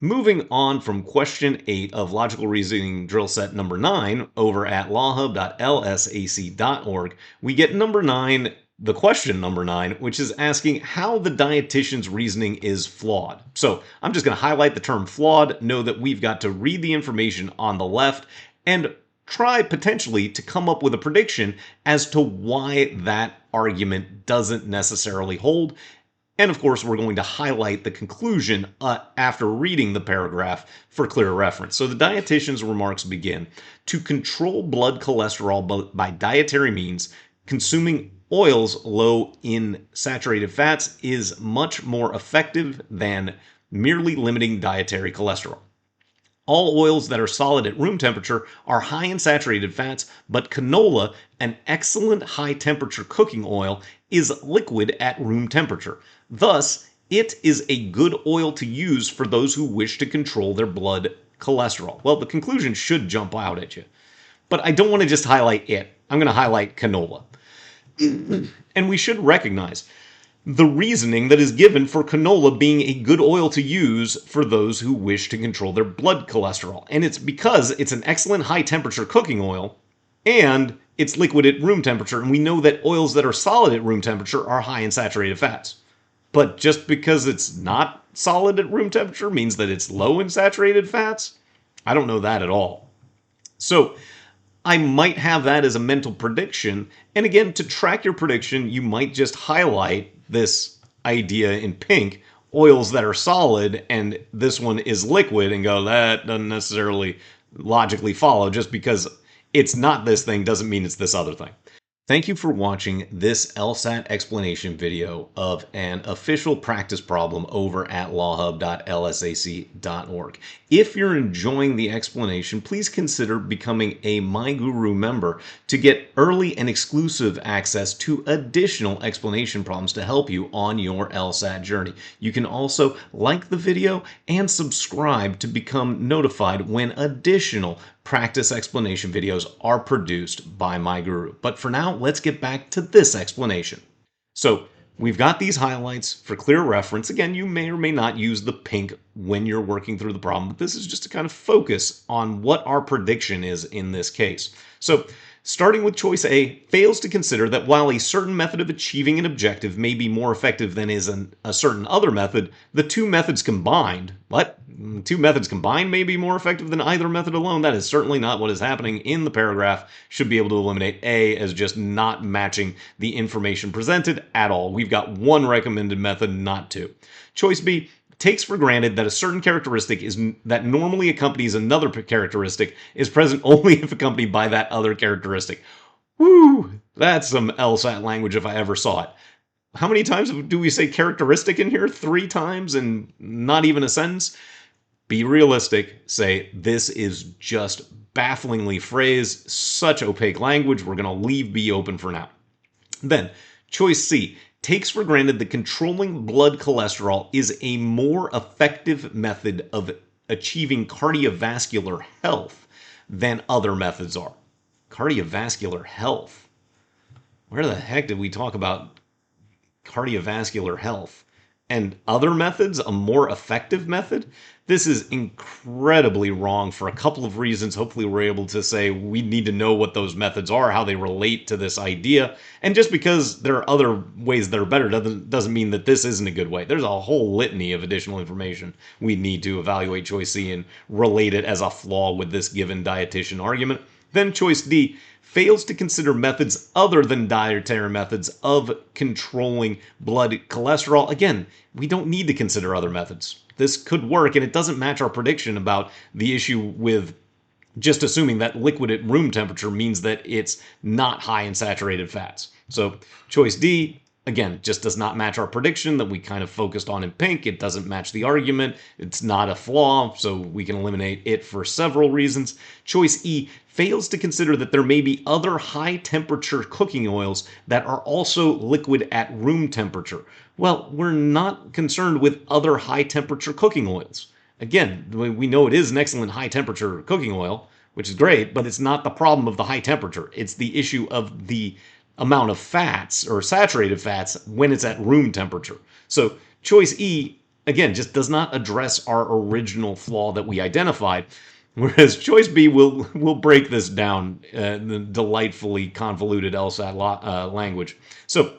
Moving on from question 8 of logical reasoning drill set number 9 over at lawhub.lsac.org, we get number 9, the question number 9, which is asking how the dietitian's reasoning is flawed. So I'm just going to highlight the term flawed, know that we've got to read the information on the left, and try potentially to come up with a prediction as to why that argument doesn't necessarily hold. And of course, we're going to highlight the conclusion after reading the paragraph for clear reference. So the dietitian's remarks begin, to control blood cholesterol by dietary means, consuming oils low in saturated fats is much more effective than merely limiting dietary cholesterol. All oils that are solid at room temperature are high in saturated fats, but canola, an excellent high-temperature cooking oil, is liquid at room temperature. Thus, it is a good oil to use for those who wish to control their blood cholesterol. Well, the conclusion should jump out at you. But I don't want to just highlight it. I'm going to highlight canola. And we should recognize the reasoning that is given for canola being a good oil to use for those who wish to control their blood cholesterol. And it's because it's an excellent high-temperature cooking oil, and it's liquid at room temperature, and we know that oils that are solid at room temperature are high in saturated fats. But just because it's not solid at room temperature means that it's low in saturated fats? I don't know that at all. So I might have that as a mental prediction, and again, to track your prediction, you might just highlight this idea in pink, oils that are solid, and this one is liquid, and go, that doesn't necessarily logically follow. Just because it's not this thing doesn't mean it's this other thing. Thank you for watching this LSAT explanation video of an official practice problem over at lawhub.lsac.org. If you're enjoying the explanation, please consider becoming a MyGuru member to get early and exclusive access to additional explanation problems to help you on your LSAT journey. You can also like the video and subscribe to become notified when additional practice explanation videos are produced by MyGuru. But for now, let's get back to this explanation. So we've got these highlights for clear reference. Again, you may or may not use the pink when you're working through the problem, but this is just to kind of focus on what our prediction is in this case. So starting with choice A, fails to consider that while a certain method of achieving an objective may be more effective than is a certain other method, the two methods combined, two methods combined may be more effective than either method alone. That is certainly not what is happening in the paragraph. Should be able to eliminate A as just not matching the information presented at all. We've got one recommended method, not two. Choice B takes for granted that a certain characteristic that normally accompanies another characteristic is present only if accompanied by that other characteristic. Woo! That's some LSAT language if I ever saw it. How many times do we say characteristic in here? 3 times and not even a sentence? Be realistic. Say, this is just bafflingly phrased, such opaque language. We're going to leave B open for now. Then, choice C takes for granted that controlling blood cholesterol is a more effective method of achieving cardiovascular health than other methods are. Cardiovascular health. Where the heck did we talk about cardiovascular health? And other methods, a more effective method? This is incredibly wrong for a couple of reasons. Hopefully we're able to say we need to know what those methods are, how they relate to this idea. And just because there are other ways that are better doesn't mean that this isn't a good way. There's a whole litany of additional information we need to evaluate choice C and relate it as a flaw with this given dietitian argument. Then choice D fails to consider methods other than dietary methods of controlling blood cholesterol. Again, we don't need to consider other methods. This could work, and it doesn't match our prediction about the issue with just assuming that liquid at room temperature means that it's not high in saturated fats. So choice D, again, just does not match our prediction that we kind of focused on in pink. It doesn't match the argument. It's not a flaw, so we can eliminate it for several reasons. Choice E fails to consider that there may be other high-temperature cooking oils that are also liquid at room temperature. Well, we're not concerned with other high-temperature cooking oils. Again, we know it is an excellent high-temperature cooking oil, which is great, but it's not the problem of the high temperature. It's the issue of the amount of fats or saturated fats when it's at room temperature. So choice E again, just does not address our original flaw that we identified. Whereas choice B will break this down in the delightfully convoluted LSAT language. So,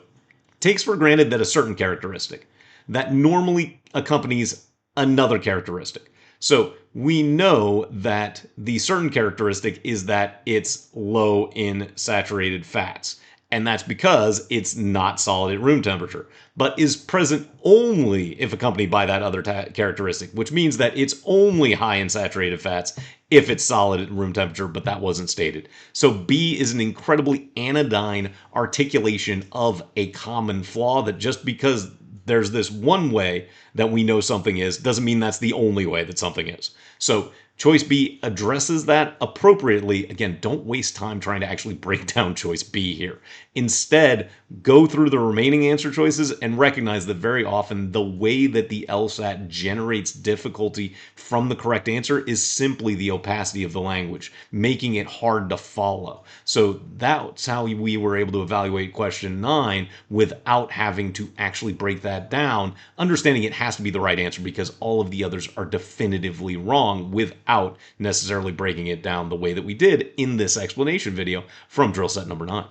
takes for granted that a certain characteristic that normally accompanies another characteristic. So we know that the certain characteristic is that it's low in saturated fats. And that's because it's not solid at room temperature, but is present only if accompanied by that other characteristic, which means that it's only high in saturated fats if it's solid at room temperature, but that wasn't stated. So B is an incredibly anodyne articulation of a common flaw that just because there's this one way that we know something is doesn't mean that's the only way that something is. So choice B addresses that appropriately. Again, don't waste time trying to actually break down choice B here. Instead, go through the remaining answer choices and recognize that very often the way that the LSAT generates difficulty from the correct answer is simply the opacity of the language, making it hard to follow. So that's how we were able to evaluate question 9 without having to actually break that down, understanding it has to be the right answer because all of the others are definitively wrong without necessarily breaking it down the way that we did in this explanation video from drill set number 9.